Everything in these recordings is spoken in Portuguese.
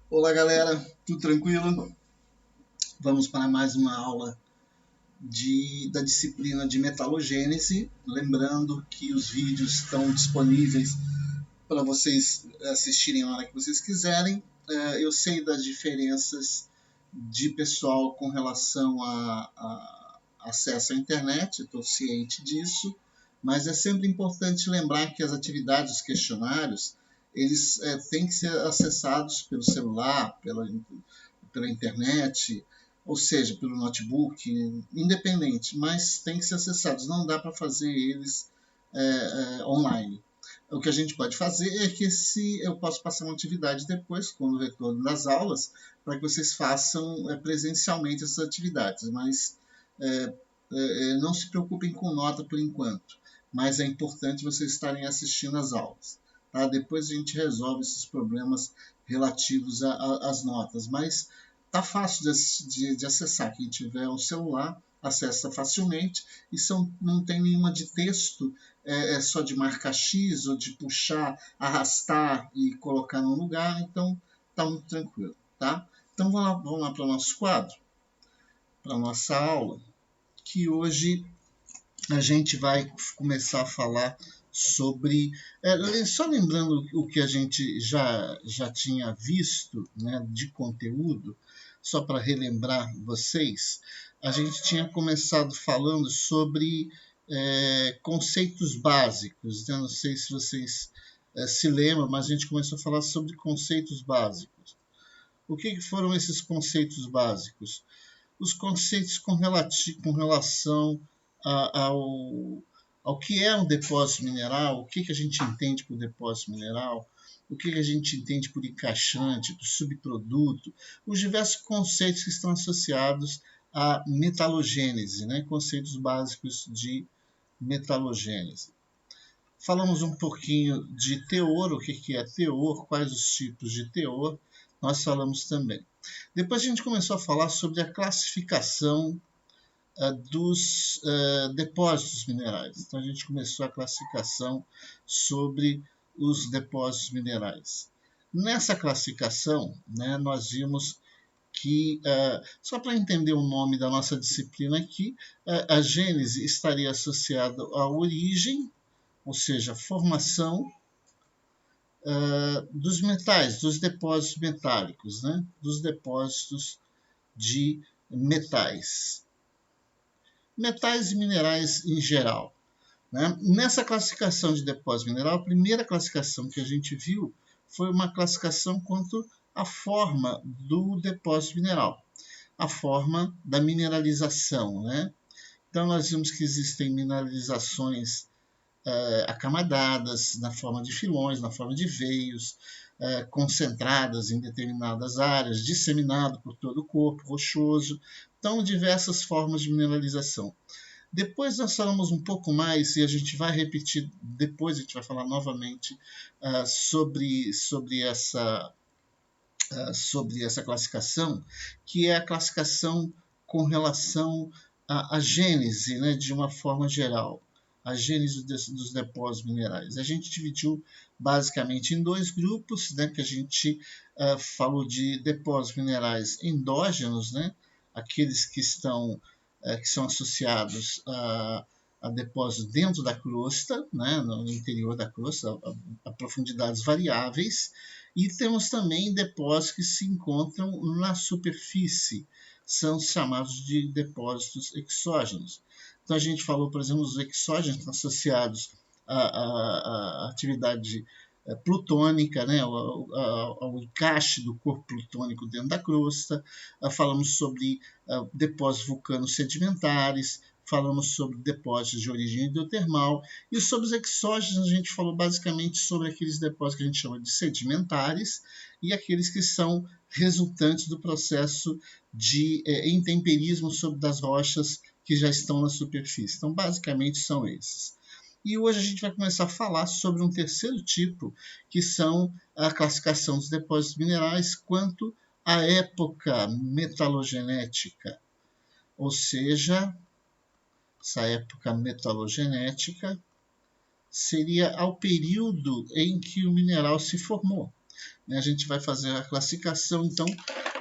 Olá galera, tudo tranquilo? Vamos para mais uma aula da disciplina de metalogênese. Lembrando que os vídeos estão disponíveis para vocês assistirem a hora que vocês quiserem. Eu sei das diferenças de pessoal com relação a acesso à internet, estou ciente disso, mas é sempre importante lembrar que as atividades, os questionários, eles têm que ser acessados pelo celular, pela internet, ou seja, pelo notebook, independente, mas tem que ser acessados, não dá para fazer eles online. O que a gente pode fazer é que eu posso passar uma atividade depois, quando o retorno das aulas, para que vocês façam presencialmente essas atividades, mas não se preocupem com nota por enquanto, mas é importante vocês estarem assistindo às aulas. Tá? Depois a gente resolve esses problemas relativos às notas, mas tá fácil de acessar. Quem tiver um celular acessa facilmente e não tem nenhuma de texto, é só de marcar X ou de puxar, arrastar e colocar no lugar, então tá muito tranquilo. Tá? Então vamos lá para o nosso quadro, para a nossa aula, que hoje a gente vai começar a falar sobre. Só lembrando o que a gente já tinha visto, né, de conteúdo, só para relembrar vocês, a gente tinha começado falando sobre conceitos básicos. Né? Não sei se vocês se lembram, mas a gente começou a falar sobre conceitos básicos. O que foram esses conceitos básicos? Os conceitos com relação ao que é um depósito mineral, o que a gente entende por depósito mineral, o que a gente entende por encaixante, por subproduto, os diversos conceitos que estão associados à metalogênese, né? Conceitos básicos de metalogênese. Falamos um pouquinho de teor, o que é teor, quais os tipos de teor, nós falamos também. Depois a gente começou a falar sobre a classificação dos depósitos minerais. Então a gente começou a classificação sobre os depósitos minerais. Nessa classificação, né, nós vimos que, só para entender o nome da nossa disciplina aqui, a gênese estaria associada à origem, ou seja, a formação dos metais, dos depósitos metálicos, né, dos depósitos de metais. Metais e minerais em geral. Né? Nessa classificação de depósito mineral, a primeira classificação que a gente viu foi uma classificação quanto à forma do depósito mineral, a forma da mineralização. Né? Então, nós vimos que existem mineralizações acamadadas, na forma de filões, na forma de veios, concentradas em determinadas áreas, disseminado por todo o corpo, rochoso. Então, diversas formas de mineralização. Depois nós falamos um pouco mais, e a gente vai repetir, depois a gente vai falar novamente sobre essa classificação, que é a classificação com relação à gênese, né, de uma forma geral, a gênese dos depósitos minerais. A gente dividiu basicamente em dois grupos, né, que a gente falou de depósitos minerais endógenos, né, aqueles que são associados a depósitos dentro da crosta, né, no interior da crosta, a profundidades variáveis, e temos também depósitos que se encontram na superfície, são chamados de depósitos exógenos. Então a gente falou, por exemplo, os exógenos associados à atividade plutônica, né, ao encaixe do corpo plutônico dentro da crosta. Falamos sobre depósitos vulcanos sedimentares, falamos sobre depósitos de origem hidrotermal, e sobre os exógenos a gente falou basicamente sobre aqueles depósitos que a gente chama de sedimentares e aqueles que são resultantes do processo de intemperismo sobre das rochas que já estão na superfície. Então, basicamente, são esses. E hoje a gente vai começar a falar sobre um terceiro tipo, que são a classificação dos depósitos minerais quanto à época metalogenética, ou seja, essa época metalogenética seria ao período em que o mineral se formou. né? A gente vai fazer a classificação, então,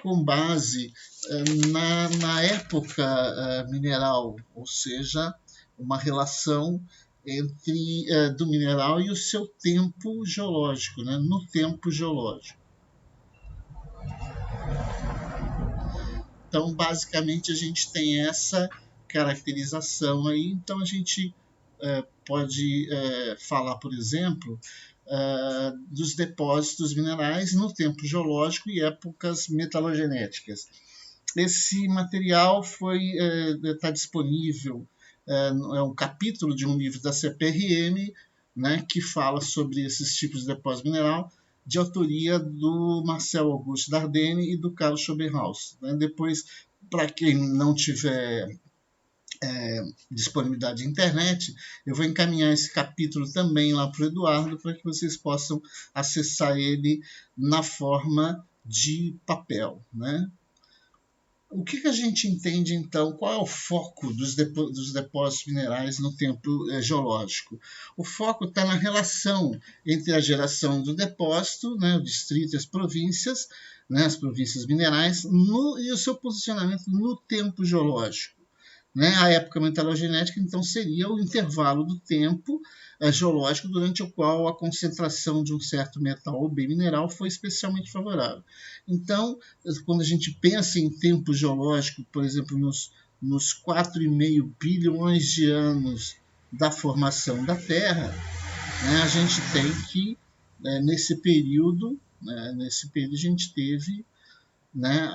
com base na época mineral, ou seja, uma relação entre do mineral e o seu tempo geológico, né? No tempo geológico. Então, basicamente, a gente tem essa caracterização aí. Então, a gente pode falar, por exemplo, dos depósitos minerais no tempo geológico e épocas metalogenéticas. Esse material está disponível, é um capítulo de um livro da CPRM, né, que fala sobre esses tipos de depósito mineral, de autoria do Marcel Auguste Dardenne e do Carlos Schoberhaus. Né? Depois, para quem não tiver disponibilidade de internet, eu vou encaminhar esse capítulo também lá para o Eduardo, para que vocês possam acessar ele na forma de papel, né? O que a gente entende, então? Qual é o foco dos depósitos minerais no tempo geológico? O foco está na relação entre a geração do depósito, né, o distrito e as províncias minerais, e o seu posicionamento no tempo geológico. Né? A época metalogenética, então, seria o intervalo do tempo geológico durante o qual a concentração de um certo metal ou bem mineral foi especialmente favorável. Então, quando a gente pensa em tempo geológico, por exemplo, nos 4,5 bilhões de anos da formação da Terra, né, a gente tem que, nesse período a gente teve, né,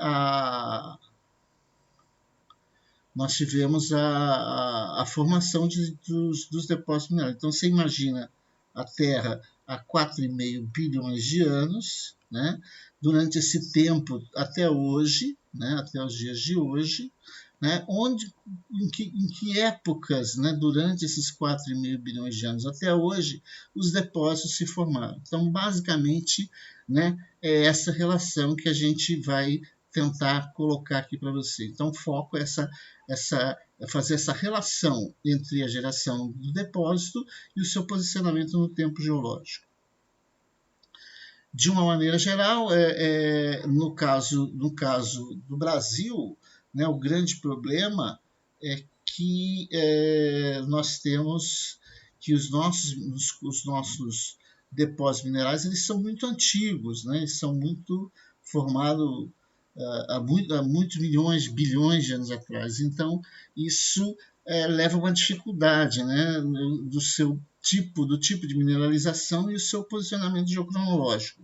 nós tivemos a formação dos depósitos minerais. Então, você imagina a Terra há 4,5 bilhões de anos, né? Durante esse tempo até hoje, né? Até os dias de hoje, né? Em que épocas, né? Durante esses 4,5 bilhões de anos até hoje, os depósitos se formaram. Então, basicamente, né? É essa relação que a gente vai tentar colocar aqui para você. Então, o foco é fazer essa relação entre a geração do depósito e o seu posicionamento no tempo geológico. De uma maneira geral, no caso do Brasil, né, o grande problema é que nós temos que os nossos depósitos minerais eles são muito antigos, né, eles são muito formados há muitos milhões, bilhões de anos atrás. Então, isso leva a uma dificuldade, né, do tipo de mineralização e o seu posicionamento geocronológico.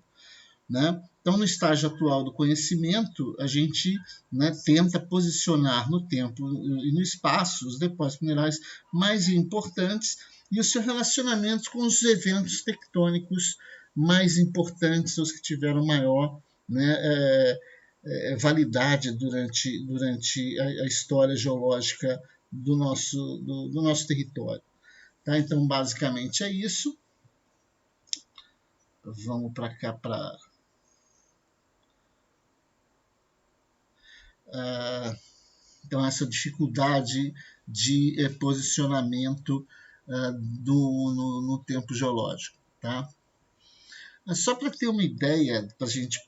Né? Então, no estágio atual do conhecimento, a gente, né, tenta posicionar no tempo e no espaço os depósitos minerais mais importantes e o seu relacionamento com os eventos tectônicos mais importantes, os que tiveram maior, né, validade durante a história geológica do nosso território. Tá? Então, basicamente é isso. Vamos para cá para... então, essa dificuldade de posicionamento no tempo geológico. Tá? Só para ter uma ideia, para a gente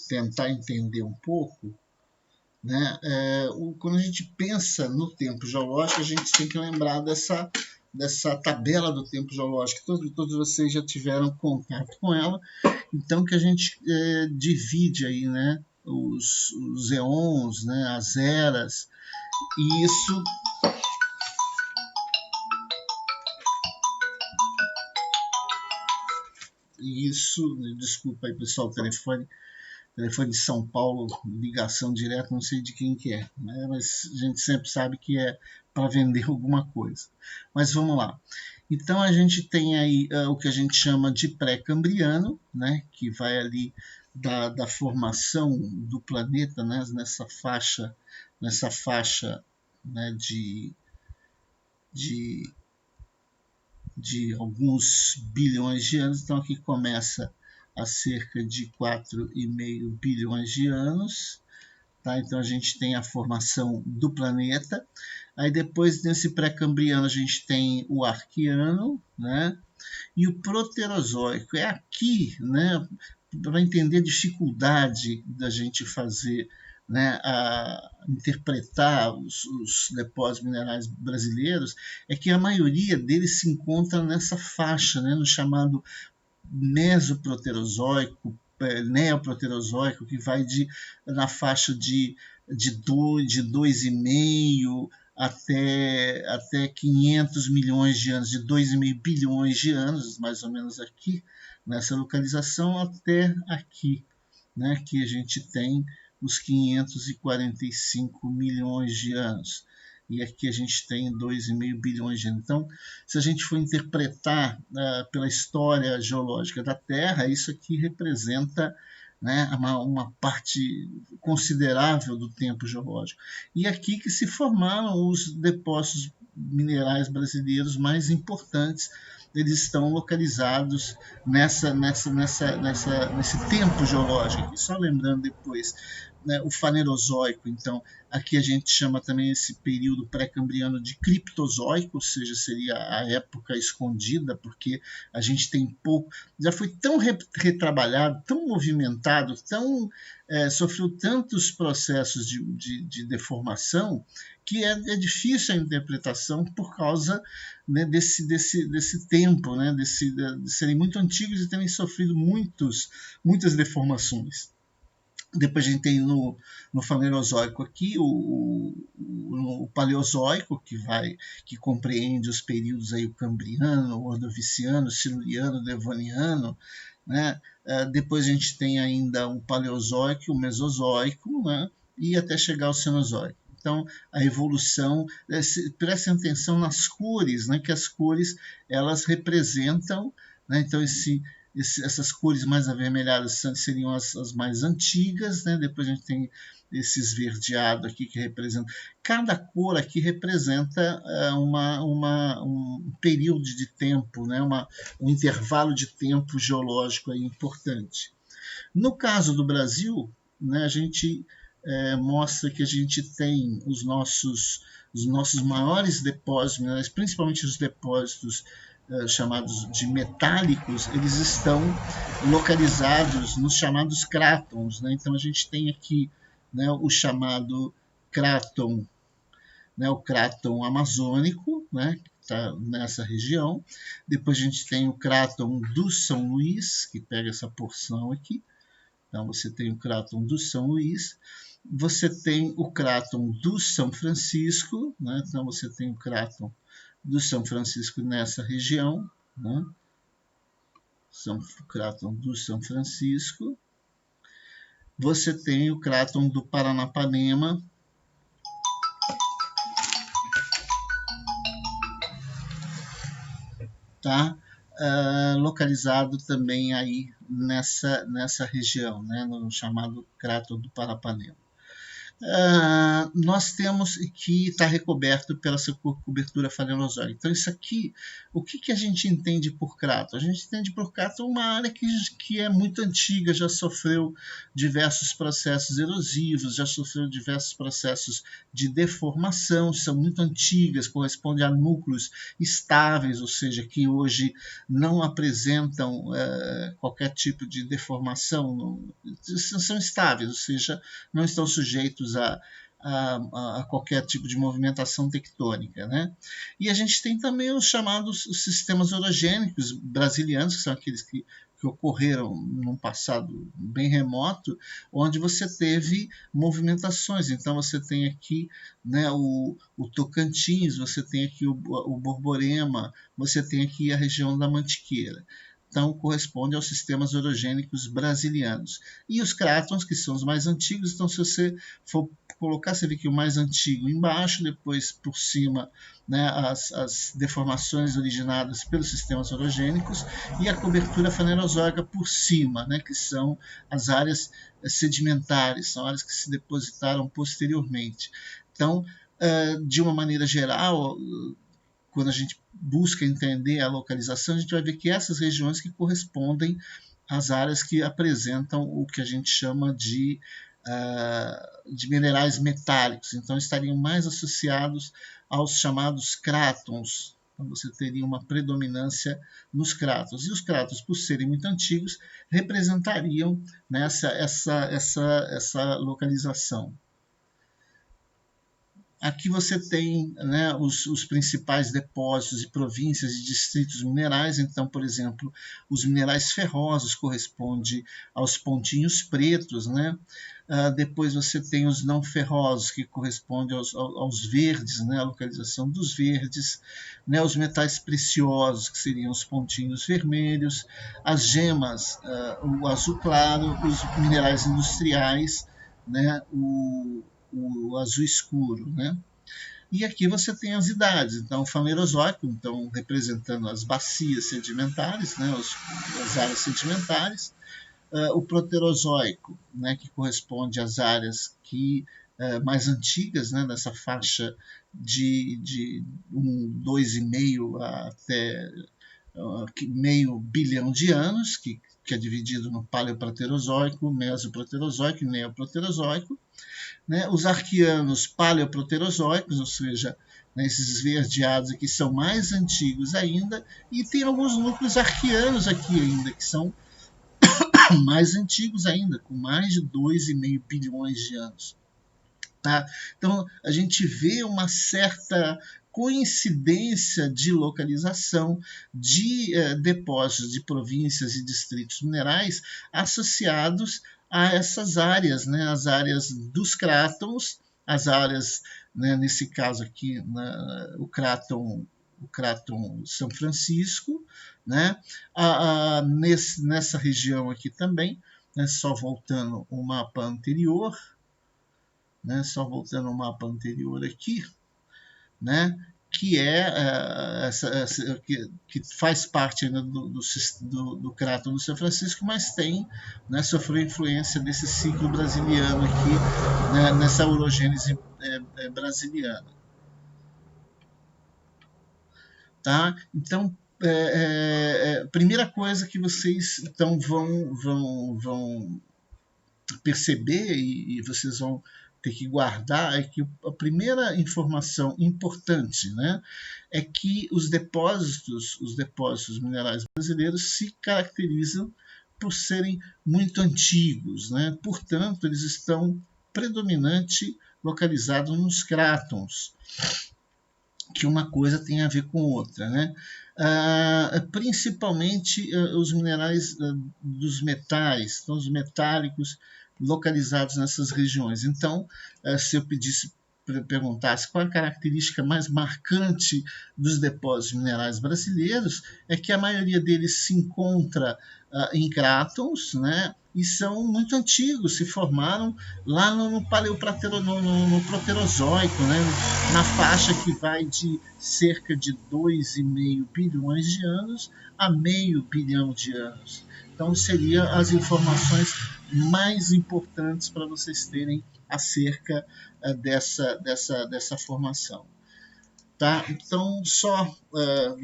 tentar entender um pouco, né? Quando a gente pensa no tempo geológico, a gente tem que lembrar dessa tabela do tempo geológico. Todos vocês já tiveram contato com ela. Então, que a gente divide aí, né, os eons, né, as eras, e isso, desculpa aí pessoal, telefone de São Paulo, ligação direta, não sei de quem que é, né? Mas a gente sempre sabe que é para vender alguma coisa. Mas vamos lá. Então a gente tem aí o que a gente chama de pré-cambriano, né? Que vai ali da formação do planeta, né? Nessa faixa, né? de alguns bilhões de anos. Então aqui começa há cerca de 4,5 bilhões de anos. Tá? Então a gente tem a formação do planeta. Aí depois desse pré-cambriano a gente tem o arqueano, né? E o proterozoico. É aqui, né, para entender a dificuldade da gente fazer, né, a interpretar os depósitos minerais brasileiros, é que a maioria deles se encontra nessa faixa, né, no chamado Mesoproterozoico, Neoproterozoico, que vai na faixa de 2,5 até 500 milhões de anos, de 2,5 bilhões de anos, mais ou menos aqui, nessa localização, até aqui, né, que a gente tem os 545 milhões de anos. E aqui a gente tem 2,5 bilhões de anos. Então, se a gente for interpretar pela história geológica da Terra, isso aqui representa, né, uma parte considerável do tempo geológico. E aqui que se formaram os depósitos minerais brasileiros mais importantes. Eles estão localizados nesse tempo geológico. E só lembrando depois, né, o Fanerozoico, então, aqui a gente chama também esse período pré-cambriano de Criptozoico, ou seja, seria a época escondida, porque a gente tem pouco, já foi tão retrabalhado, tão movimentado, sofreu tantos processos de deformação, que é difícil a interpretação por causa, né, desse tempo, né, de serem muito antigos e terem sofrido muitas deformações. Depois a gente tem no Fanerozoico aqui o Paleozoico, que compreende os períodos aí, o Cambriano, o Ordoviciano, o Siluriano, o Devoniano, né? Depois a gente tem ainda o Paleozoico, o Mesozoico, né? E até chegar ao Cenozoico. Então, a evolução, prestem atenção nas cores, né? Que as cores elas representam, né? Então, essas cores mais avermelhadas seriam as mais antigas, né? Depois a gente tem esse esverdeado aqui que representa. Cada cor aqui representa um período de tempo, né? Um intervalo de tempo geológico aí importante. No caso do Brasil, né, a gente mostra que a gente tem os nossos maiores depósitos minerais, principalmente os depósitos chamados de metálicos, eles estão localizados nos chamados crátons, né? Então a gente tem aqui, né, o chamado cráton, né, o cráton amazônico, né, que está nessa região. Depois a gente tem o cráton do São Luís, que pega essa porção aqui. Então você tem o cráton do São Luís. Você tem o cráton do São Francisco, né? Então você tem o cráton do São Francisco nessa região, né? Cráton do São Francisco. Você tem o cráton do Paranapanema, tá? Localizado também aí nessa região, né? No chamado cráton do Paranapanema. Nós temos que está recoberto pela sua cobertura fanerozoica. Então, isso aqui, o que a gente entende por cráton? A gente entende por cráton uma área que é muito antiga, já sofreu diversos processos erosivos, já sofreu diversos processos de deformação, são muito antigas, correspondem a núcleos estáveis, ou seja, que hoje não apresentam qualquer tipo de deformação, são estáveis, ou seja, não estão sujeitos a qualquer tipo de movimentação tectônica, né? E a gente tem também os chamados sistemas orogênicos brasilianos, que são aqueles que ocorreram num passado bem remoto, onde você teve movimentações. Então você tem aqui, né, o Tocantins, você tem aqui o Borborema, você tem aqui a região da Mantiqueira. Então, corresponde aos sistemas orogênicos brasilianos. E os crátons, que são os mais antigos, então, se você for colocar, você vê que o mais antigo embaixo, depois por cima, né, as deformações originadas pelos sistemas orogênicos, e a cobertura fanerozoica por cima, né, que são as áreas sedimentares, são áreas que se depositaram posteriormente. Então, de uma maneira geral, quando a gente busca entender a localização, a gente vai ver que essas regiões que correspondem às áreas que apresentam o que a gente chama de minerais metálicos. Então, estariam mais associados aos chamados crátons, Então você teria uma predominância nos crátons. E os crátons, por serem muito antigos, representariam, né, essa localização. Aqui você tem, né, os principais depósitos e províncias e distritos minerais. Então, por exemplo, os minerais ferrosos correspondem aos pontinhos pretos, né? Depois você tem os não ferrosos, que correspondem aos verdes, né, a localização dos verdes, né, os metais preciosos, que seriam os pontinhos vermelhos, as gemas, o azul claro, os minerais industriais, né, o azul escuro, né? E aqui você tem as idades. Então, o Fanerozoico, então, representando as bacias sedimentares, né, as áreas sedimentares. O Proterozoico, né, que corresponde às áreas mais antigas, né, dessa faixa de 2,5 até meio bilhão de anos, que é dividido no Paleoproterozoico, Mesoproterozoico e Neoproterozoico. Né? Os arqueanos paleoproterozoicos, ou seja, né, esses esverdeados aqui são mais antigos ainda, e tem alguns núcleos arqueanos aqui ainda, que são mais antigos ainda, com mais de 2,5 bilhões de anos. Tá? Então, a gente vê uma certa coincidência de localização de depósitos de províncias e distritos minerais associados a essas áreas, né, as áreas dos crátons, as áreas, né, nesse caso aqui, o cráton São Francisco, né, nessa região aqui também, né, só voltando o mapa anterior, né, só voltando ao mapa anterior aqui, né, que que faz parte ainda do cráton do São Francisco, mas tem, né, sofreu influência desse ciclo brasiliano aqui, né, nessa orogênese brasiliana. Tá? Então, primeira coisa que vocês então vão perceber e vocês vão ter que guardar é que a primeira informação importante, né, é que os depósitos minerais brasileiros se caracterizam por serem muito antigos, né? Portanto, eles estão predominante localizados nos crátons, que uma coisa tem a ver com outra, né? Principalmente os minerais dos metais, então os metálicos localizados nessas regiões. Então, se eu perguntasse qual a característica mais marcante dos depósitos minerais brasileiros, é que a maioria deles se encontra em crátons, né? E são muito antigos, se formaram lá no Proterozoico, né? Na faixa que vai de cerca de 2,5 bilhões de anos a meio bilhão de anos. Então, seriam as informações mais importantes para vocês terem acerca dessa formação. Tá? Então, só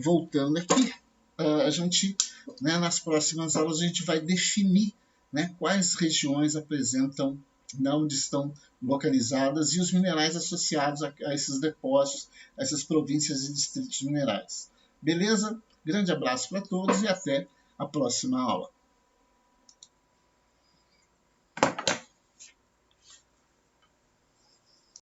voltando aqui, a gente, né, nas próximas aulas, a gente vai definir, né, quais regiões apresentam, onde estão localizadas, e os minerais associados a esses depósitos, a essas províncias e distritos minerais. Beleza? Grande abraço para todos e até a próxima aula.